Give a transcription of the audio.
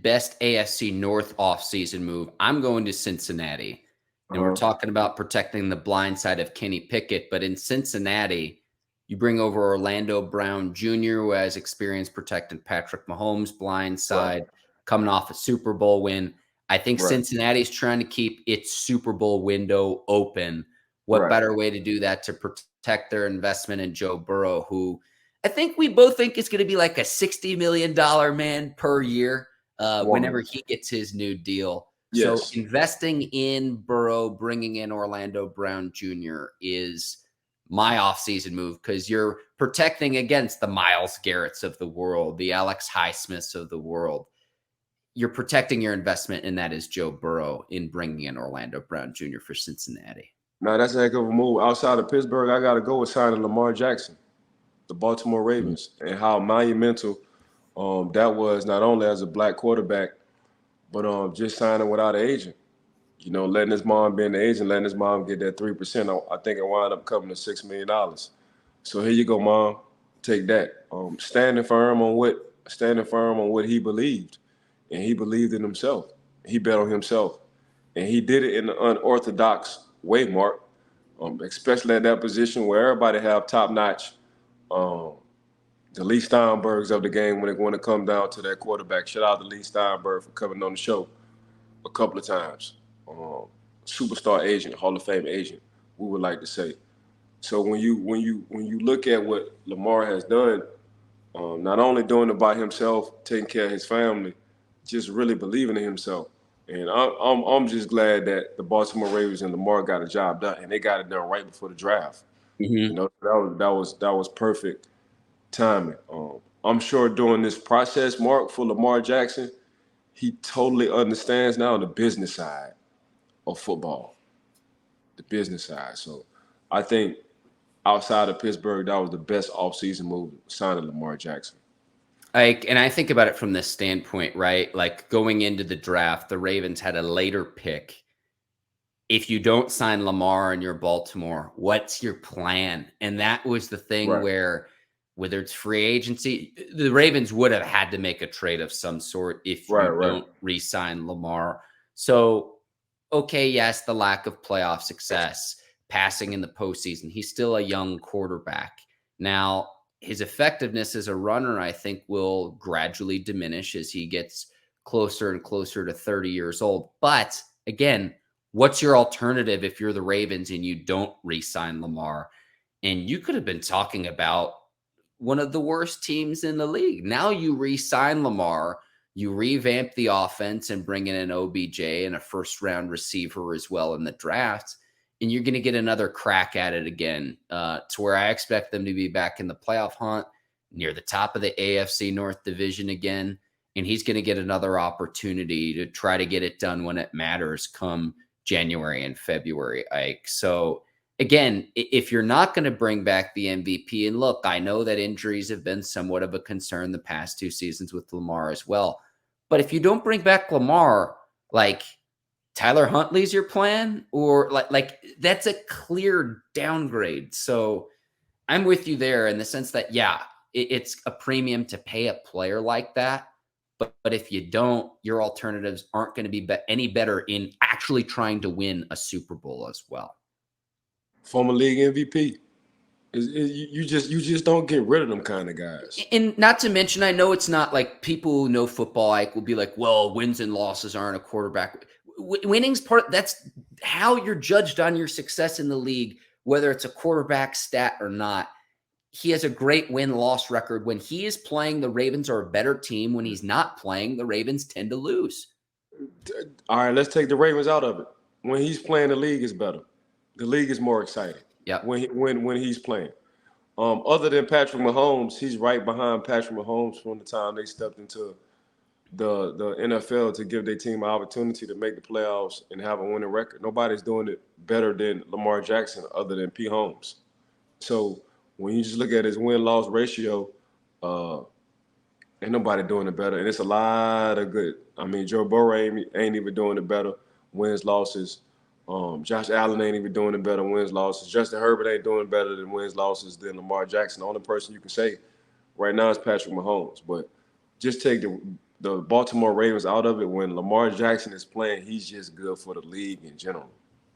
best AFC North offseason move, I'm going to Cincinnati. And we're talking about protecting the blind side of Kenny Pickett. But in Cincinnati, you bring over Orlando Brown Jr., who has experience protecting Patrick Mahomes' blind side, coming off a Super Bowl win. I think Cincinnati's trying to keep its Super Bowl window open. What better way to do that to protect their investment in Joe Burrow, who I think we both think is going to be like a $60 million man per year whenever he gets his new deal. So investing in Burrow, bringing in Orlando Brown Jr. is my offseason move because you're protecting against the Myles Garretts of the world, the Alex Highsmiths of the world. You're protecting your investment, and that is Joe Burrow in bringing in Orlando Brown Jr. for Cincinnati. Now, that's a heck of a move. Outside of Pittsburgh, I got to go with signing Lamar Jackson, the Baltimore Ravens, and how monumental that was not only as a black quarterback, but just signing without an agent. You know, letting his mom be an agent, letting his mom get that 3%. I think it wound up coming to $6 million. So here you go, Mom. Take that. Standing firm on what he believed. And he believed in himself. He bet on himself. And he did it in an unorthodox way, Mark. Especially at that position where everybody have top-notch the Lee Steinbergs of the game when it comes down to that quarterback. Shout out to Lee Steinberg for coming on the show a couple of times. Superstar agent, Hall of Fame agent, we would like to say. So when you look at what Lamar has done, not only doing it by himself, taking care of his family, just really believing in himself. And I'm just glad that the Baltimore Ravens and Lamar got a job done, and they got it done right before the draft. You know, that was perfect timing. I'm sure during this process, Mark, for Lamar Jackson, he totally understands now the business side of football, the business side. So I think outside of Pittsburgh, that was the best offseason move, signing Lamar Jackson. And I think about it from this standpoint, right? Like going into the draft, the Ravens had a later pick. If you don't sign Lamar and you're Baltimore, what's your plan? And that was the thing where, whether it's free agency, the Ravens would have had to make a trade of some sort if you don't re-sign Lamar. So, okay, yes, the lack of playoff success, passing in the postseason. He's still a young quarterback. Now, his effectiveness as a runner, I think, will gradually diminish as he gets closer and closer to 30 years old. But again, what's your alternative if you're the Ravens and you don't re-sign Lamar? And you could have been talking about one of the worst teams in the league. Now you re-sign Lamar, you revamp the offense and bring in an OBJ and a first-round receiver as well in the draft, and you're going to get another crack at it again, to where I expect them to be back in the playoff hunt, near the top of the AFC North division again, and he's going to get another opportunity to try to get it done when it matters come January and February, Ike. So again, if you're not going to bring back the MVP, and look, I know that injuries have been somewhat of a concern the past 2 seasons with Lamar as well, but if you don't bring back Lamar, like Tyler Huntley's your plan, or like that's a clear downgrade. So I'm with you there in the sense that, yeah, it's a premium to pay a player like that. But if you don't, your alternatives aren't going to be any better in actually trying to win a Super Bowl as well. Former league MVP. You just don't get rid of them kind of guys. And not to mention, I know it's not like people who know football like will be like, well, wins and losses aren't a quarterback. Winning's that's how you're judged on your success in the league, whether it's a quarterback stat or not. He has a great win-loss record. When he is playing, the Ravens are a better team. When he's not playing, the Ravens tend to lose. All right, let's take the Ravens out of it. When he's playing, the league is better. The league is more exciting. Yeah. When he's playing. Other than Patrick Mahomes, he's right behind Patrick Mahomes from the time they stepped into the NFL to give their team an opportunity to make the playoffs and have a winning record. Nobody's doing it better than Lamar Jackson other than P. Holmes. So when you just look at his win-loss ratio, ain't nobody doing it better. And it's a lot of good. I mean, Joe Burrow ain't even doing it better. Wins, losses. Josh Allen ain't even doing it better. Wins, losses. Justin Herbert ain't doing better than wins, losses than Lamar Jackson. The only person you can say right now is Patrick Mahomes. But just take the Baltimore Ravens out of it, when Lamar Jackson is playing, he's just good for the league in general.